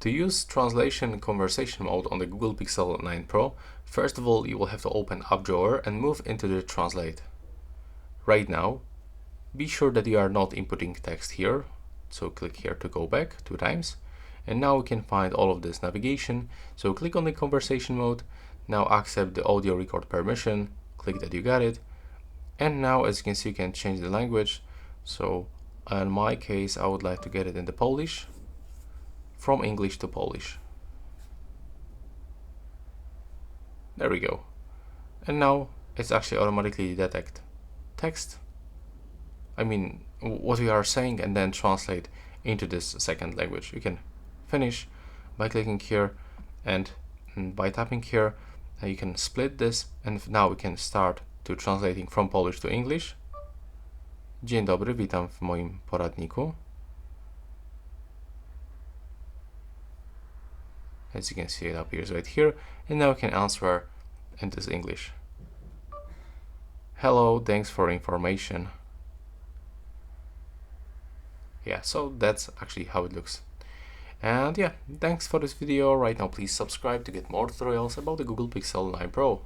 To use translation conversation mode on the Google Pixel 9 Pro, first of all, you will have to open App Drawer and move into the Translate. Right now, be sure that you are not inputting text here, so click here to go back 2 times. And now we can find all of this navigation, so click on the conversation mode, now accept the audio record permission, click that you got it, and now as you can see you can change the language. So in my case I would like to get it into Polish, from English to Polish. There we go. And now it's actually automatically detect text, I mean what we are saying, and then translate into this second language. You can finish by clicking here, and by tapping here you can split this, and now we can start to translating from Polish to English. Dzień dobry, witam w moim poradniku. As you can see, it appears right here, and now we can answer in this English. Hello, thanks for information. Yeah, so that's actually how it looks. And yeah, thanks for this video. Right now please subscribe to get more tutorials about the Google Pixel 9 Pro.